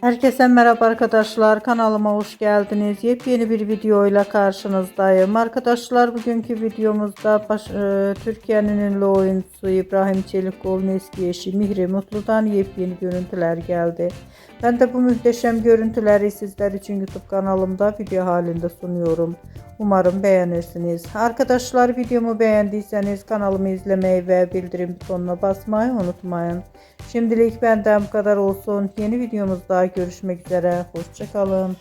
Herkese merhaba arkadaşlar, kanalıma hoş geldiniz. Yepyeni bir videoyla karşınızdayım. Arkadaşlar bugünkü videomuzda Türkiye'nin ünlü oyuncusu İbrahim Çelikoğlu'nun eski eşi Mihri Mutlu'dan yepyeni görüntüler geldi. Ben de bu muhteşem görüntüleri sizler için YouTube kanalımda video halinde sunuyorum. Umarım beğenirsiniz. Arkadaşlar videomu beğendiyseniz kanalımı izlemeyi ve bildirim butonuna basmayı unutmayın. Şimdilik benden bu kadar olsun. Yeni videomuzda görüşmek üzere. Hoşça kalın.